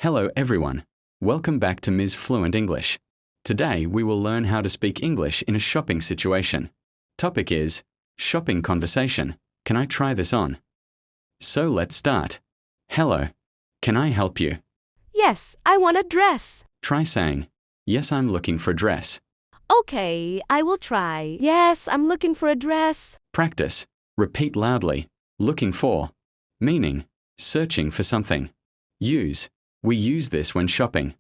Hello everyone. Welcome back to Ms Fluent English. Today we will learn how to speak English in a shopping situation. Topic is shopping conversation. Can I try this on? So let's start. Hello. Can I help you? Yes, I want a dress. Try saying, yes, I'm looking for a dress. Okay, I will try. Yes, I'm looking for a dress. Practice. Repeat loudly. Looking for. Meaning, searching for something. Use. We use this when shopping.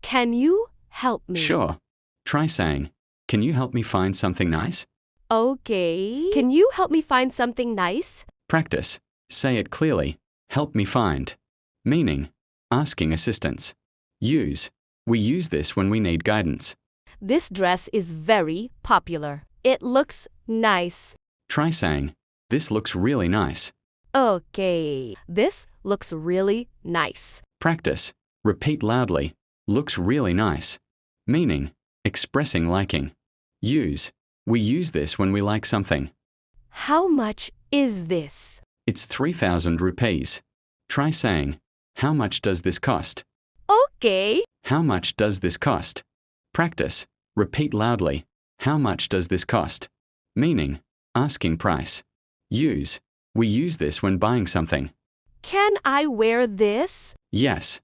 Can you help me? Sure. Try saying, can you help me find something nice? Okay. Can you help me find something nice? Practice. Say it clearly. Help me find. Meaning, asking assistance. Use. We use this when we need guidance. This dress is very popular. It looks nice. Try saying, this looks really nice. Okay. This looks really nice. Practice. Repeat loudly. Looks really nice. Meaning, expressing liking. Use. We use this when we like something. How much is this? It's 3,000 rupees. Try saying, how much does this cost? Okay. How much does this cost? Practice. Repeat loudly. How much does this cost? Meaning, asking price. Use. We use this when buying something. Can I wear this? Yes.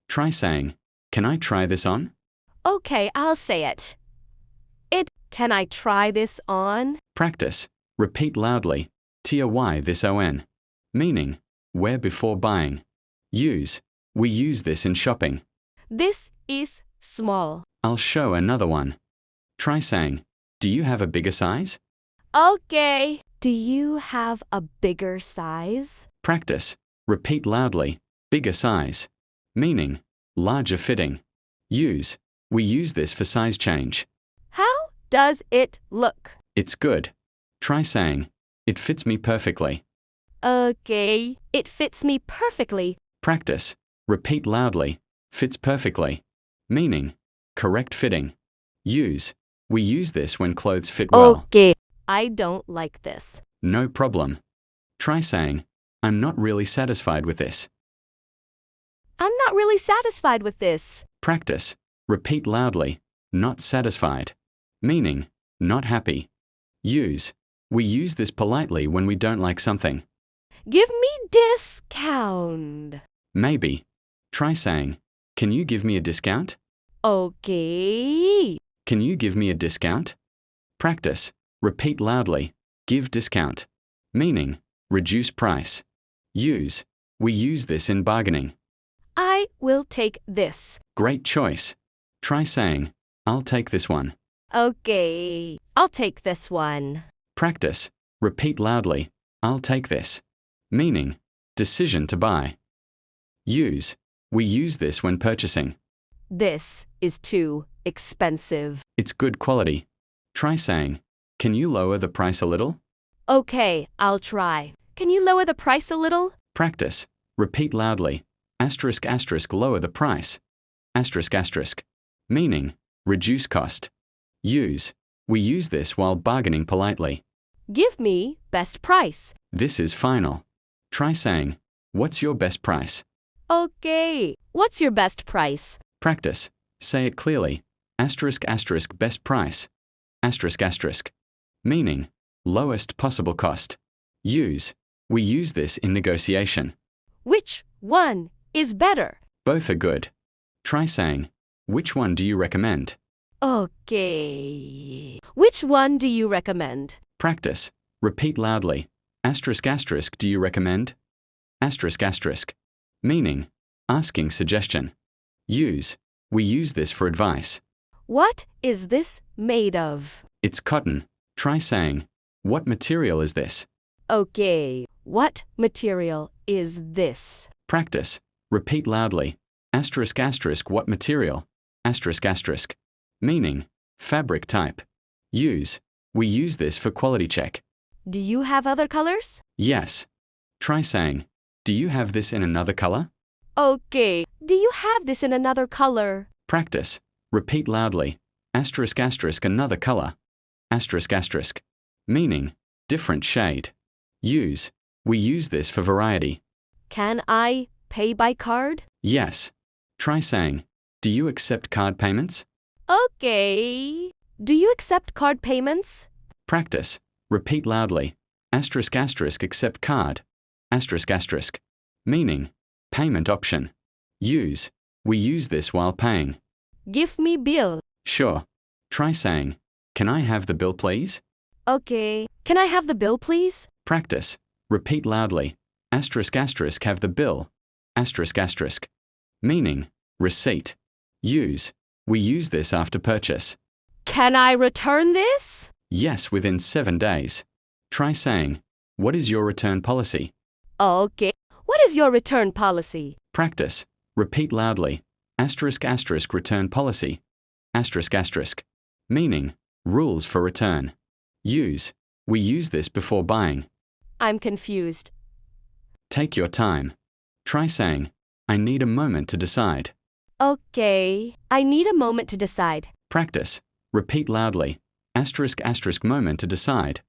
Try saying, can I try this on? Okay, I'll say it. Can I try this on? Practice. Repeat loudly. Try this on. Meaning, wear before buying. Use. We use this in shopping. This is small. I'll show another one. Try saying, do you have a bigger size? Okay. Do you have a bigger size? Practice. Repeat loudly. Bigger size. Meaning, larger fitting. Use. We use this for size change. How does it look? It's good. Try saying, it fits me perfectly. Okay. It fits me perfectly. Practice. Repeat loudly. Fits perfectly. Meaning, correct fitting. Use. We use this when clothes fit well. Okay. I don't like this. No problem. Try saying, I'm not really satisfied with this. I'm not really satisfied with this. Practice. Repeat loudly. Not satisfied. Meaning, not happy. Use. We use this politely when we don't like something. Give me discount. Maybe. Try saying, can you give me a discount? Okay. Can you give me a discount? Practice. Repeat loudly. Give discount. Meaning, reduce price. Use. We use this in bargaining. I will take this. Great choice. Try saying, I'll take this one. Okay. I'll take this one. Practice. Repeat loudly. I'll take this. Meaning, decision to buy. Use. We use this when purchasing. This is too expensive. It's good quality. Try saying, can you lower the price a little? Okay, I'll try. Can you lower the price a little? Practice. Repeat loudly. Asterisk asterisk lower the price. Asterisk asterisk. Meaning, reduce cost. Use. We use this while bargaining politely. Give me best price. This is final. Try saying, what's your best price? Okay. What's your best price? Practice. Say it clearly. Asterisk asterisk best price. Asterisk asterisk. Meaning, lowest possible cost. Use. We use this in negotiation. Which one is better? Both are good. Try saying, which one do you recommend? Okay. Which one do you recommend? Practice. Repeat loudly. Asterisk asterisk do you recommend? Asterisk asterisk. Meaning, asking suggestion. Use. We use this for advice. What is this made of? It's cotton. Try saying, what material is this? Okay. What material is this? Practice. Repeat loudly. Asterisk asterisk what material? Asterisk asterisk. Meaning, fabric type. Use. We use this for quality check. Do you have other colors? Yes. Try saying, do you have this in another color? Okay. Do you have this in another color? Practice. Repeat loudly. Asterisk asterisk another color. Asterisk asterisk. Meaning, different shade. Use. We use this for variety. Can I pay by card? Yes. Try saying, do you accept card payments? Okay. Do you accept card payments? Practice. Repeat loudly. Asterisk asterisk accept card. Asterisk asterisk. Meaning, payment option. Use. We use this while paying. Give me bill. Sure. Try saying, can I have the bill please? Okay. Can I have the bill, please? Practice. Repeat loudly. Asterisk asterisk have the bill. Asterisk asterisk. Meaning, receipt. Use. We use this after purchase. Can I return this? Yes, within 7 days. Try saying, what is your return policy? Okay. What is your return policy? Practice. Repeat loudly. Asterisk asterisk return policy. Asterisk asterisk. Meaning, rules for return. Use. We use this before buying. I'm confused. Take your time. Try saying, I need a moment to decide. Okay. I need a moment to decide. Practice. Repeat loudly. Asterisk asterisk moment to decide.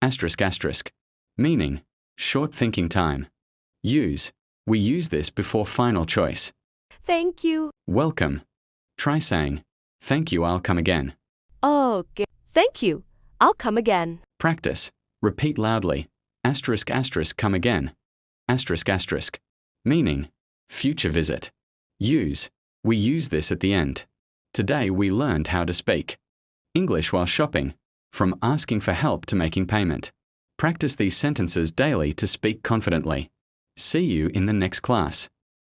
Asterisk asterisk. Meaning, short thinking time. Use. We use this before final choice. Thank you. Welcome. Try saying, thank you, I'll come again. Okay. Thank you. I'll come again. Practice. Repeat loudly. Asterisk asterisk come again. Asterisk asterisk. Meaning, future visit. Use. We use this at the end. Today we learned how to speak English while shopping, from asking for help to making payment. Practice these sentences daily to speak confidently. See you in the next class.